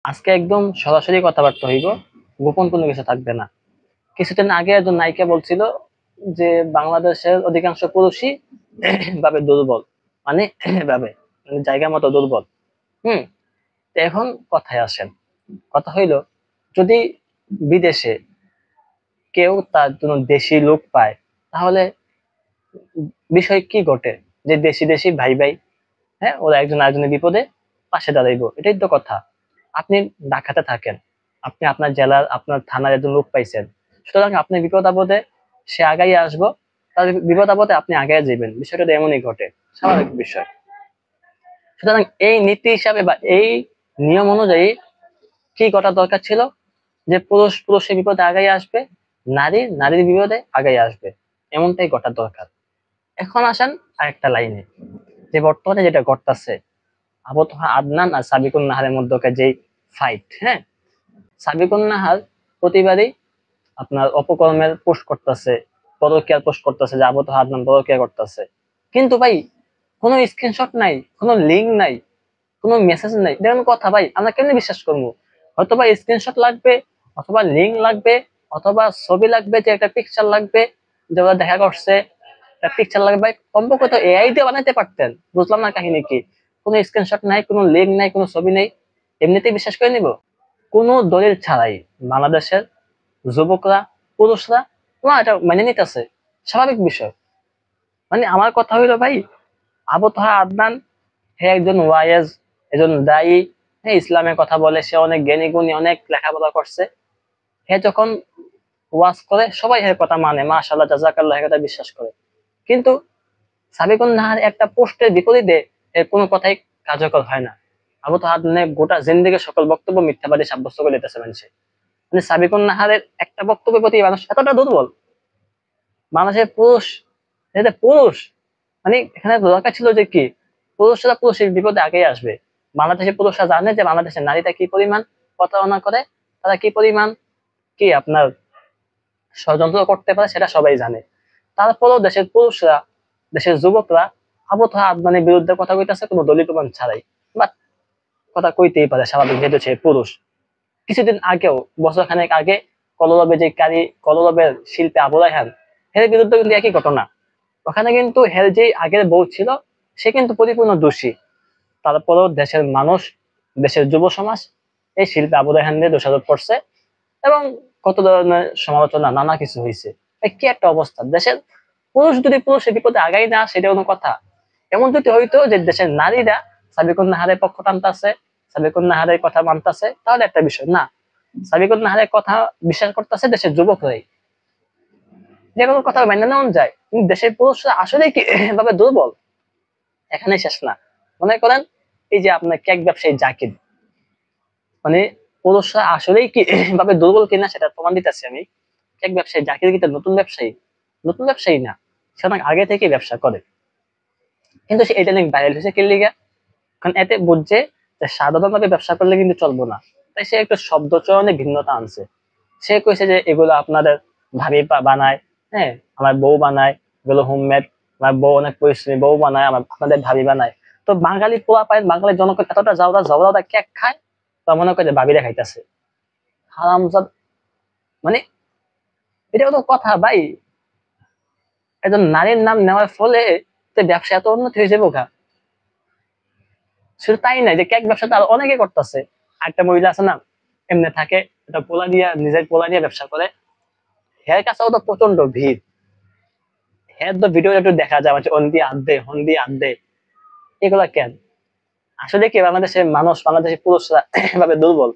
আজকে একদম সরাসরি কথাবার্তা হইব, গোপন কোনো কিছু থাকবে না। কিছুদিন আগে একজন নায়িকা বলছিল যে বাংলাদেশের অধিকাংশ পুরুষই ভাবে দুর্বল, মানে ভাবে জায়গা মতো দুর্বল। হুম। তো এখন কথায় আসেন, কথা হইলো, যদি বিদেশে কেউ তার জন্য দেশি লোক পায়, তাহলে বিষয় কি ঘটে? যে দেশি দেশি ভাই ভাই, হ্যাঁ, ওরা একজন আরেকজনের বিপদে পাশে দাঁড়াইবো, এটাই তো কথা। আপনি ঢাকাতে থাকেন, আপনি আপনার জেলার আপনার থানার একজন লোক পাইছেন, সুতরাং আপনি বিপদ আপদে সে আগাই আসবো, তার বিপদ আপদে আপনি আগায় যাবেন, বিষয়টা তো এমনই ঘটে, স্বাভাবিক বিষয়। সুতরাং এই নীতি হিসাবে বা এই নিয়ম অনুযায়ী কি করা দরকার ছিল, যে পুরুষ পুরুষের বিপদে আগাই আসবে, নারী নারীর বিপদে আগাই আসবে, এমনটাই ঘটার দরকার। এখন আসেন আরেকটা লাইনে, যে বর্তমানে যেটা ঘটতেছে, আবু তোহা আদনান আর সাবিকুন নাহারের মধ্যে যে ফাইট, হ্যাঁ, সাবিকুন নাহার প্রতিবারই আপনার অপকর্মের পোস্ট করতেছে, পরকীয়ার পোস্ট করতেছে, যে আবু তোহা আদনান পরকীয়া করতেছে, কিন্তু ভাই কোনো স্ক্রিনশট নাই, কোনো লিঙ্ক নাই, কোনো মেসেজ নাই, এটা কোনো কথা ভাই? আমরা কেমনে বিশ্বাস করবো? হয়তো বা স্ক্রিনশট লাগবে, অথবা লিঙ্ক লাগবে, অথবা ছবি লাগবে, যে একটা পিকচার লাগবে, যে ওরা দেখা করছে, একটা পিকচার লাগবে ভাই, কমপক্ষে তো এআই দিয়ে বানাইতে পারতেন। বুঝলাম না কাহিনী কি? কোনো স্ক্রিনশট নাই, কোনো লিঙ্ক নাই, কোনো ছবি নেই, এমনিতেই বিশ্বাস করে নিব? কোনো দলিল ছাড়াই বাংলাদেশের যুবকরা, পুরুষরা না এটা মেনে নিতেছে, স্বাভাবিক বিষয়। মানে আমার কথা হইলো ভাই, আবু তোহা আদনান, হে একজন ওয়াইজ, একজন দায়ী, হ্যাঁ, ইসলামের কথা বলে, সে অনেক জ্ঞানী গুণী, অনেক লেখাপড়া করছে। হে যখন ওয়াজ করে সবাই এর কথা মানে, মাশাআল্লাহ জাযাকাল্লাহ, এর কথা বিশ্বাস করে। কিন্তু সাবিকুন নাহার একটা পোস্টের বিপরীতে এর কোনো কথাই কার্যকর হয় না। আবু তোহা আদনানের গোটা জিন্দেগীর সকল বক্তব্য মিথ্যাবাদী সাব্যস্ত করে দিতেছে মানুষে। মানে সাবিকুন নাহারের একটা বক্তব্যের প্রতি মানুষ এতটা দুর্বল। বাংলাদেশের পুরুষ, এটা পুরুষ, মানে এখানে দরকার ছিল যে কি, পুরুষরা পুরুষের বিপদে আগেই আসবে। বাংলাদেশের পুরুষরা জানে যে বাংলাদেশের নারীরা কি পরিমাণ প্রতারণা করে, তারা কি পরিমাণ কি আপনার ষড়যন্ত্র করতে পারে, সেটা সবাই জানে। তারপরেও দেশের পুরুষরা, দেশের যুবকরা আবু তোহা আদনানের বিরুদ্ধে কথা কইতেছে কোনো দলিল প্রমাণ ছাড়াই। বাট কথা কইতেই পারে, স্বাভাবিক, যেহেতু সে পুরুষ। কিছুদিন আগেও, বছর খানেক আগে, কলরবে যে কলরবের শিল্পী আবু রায়হান, এর বিরুদ্ধে কিন্তু একই ঘটনা। ওখানে কিন্তু হের যে আগের বউ ছিল, সে কিন্তু পরিপূর্ণ দোষী। তারপরেও দেশের মানুষ, দেশের যুব সমাজ এই শিল্পী আবু রায়হান নিয়ে দোষারোপ করছে, এবং কত ধরনের সমালোচনা, নানা কিছু হয়েছে। কি একটা অবস্থা দেশের! পুরুষ যদি পুরুষের বিপদে আগাই না, সেটা কোনো কথা? এমন যদি হইতো যে দেশের নারীরা সাবিকুন নাহারের পক্ষ টানতেছে, সাবিকুন নাহারের কথা মানতেছে, তাহলে একটা বিষয় না। সাবিকুন নাহারের কথা বিশ্বাস করতেছে দেশের যুবকরাই, যে কোনো কথা মেনে নেওয়া যায়। কিন্তু দেশের পুরুষরা আসলে কি এভাবে দুর্বল? এখানে শেষ না। মনে করেন এই যে আপনার কেক ব্যবসায়ী জাকির, মানে পুরুষরা আসলেই কি এভাবে দুর্বল কিনা সেটা প্রমাণ দিতেছি আমি। কেক ব্যবসায়ী জাকির কিন্তু নতুন ব্যবসায়ী, নতুন ব্যবসায়ী না, সে অনেক আগে থেকে ব্যবসা করে। কিন্তু সে এটা নিয়ে ভাইরাল হয়েছে কি লিগা? কারণ এতে বুঝছে যে সাধারণভাবে ব্যবসা করলে কিন্তু চলবো না। তাই সে একটু শব্দ চয়নে ভিন্নতা আনছে। সে কইছে যে এগুলো আপনাদের ভাবি বানায়, হ্যাঁ, আমার বউ বানায়, এগুলো হোমমেড, আমার বউ অনেক পরিশ্রমী, বউ বানায়, আমার আপনাদের ভাবি বানায়। তো বাঙালি পোলা পায়, বাঙালি জনগণ এতটা জাউরা জাউরা কেক খায়, তো মনে করে যে ভাবিরা খাইতেছে, হারামজাদ। মানে এটা তো কথা ভাই? একজন নারীর নাম নেওয়ার ফলে তো ব্যবসা এত উন্নতি হয়ে যাবো গা। শুধু তাই নাই, যে কেক ব্যবসা তো আর অনেকে করতেছে। একটা মহিলা আছে না, এমনি থাকে, একটা পোলা দিয়া, নিজের পোলা নিয়ে ব্যবসা করে, হের কাছেও তো প্রচন্ড ভিড়। হ্যাঁ, তো ভিডিও একটু দেখা যায়, মানে অন্দি আড্ডে হন্দি আড্ডে, এগুলা কেন? আসলে কি বাংলাদেশের মানুষ, বাংলাদেশের পুরুষরা এভাবে দুর্বল?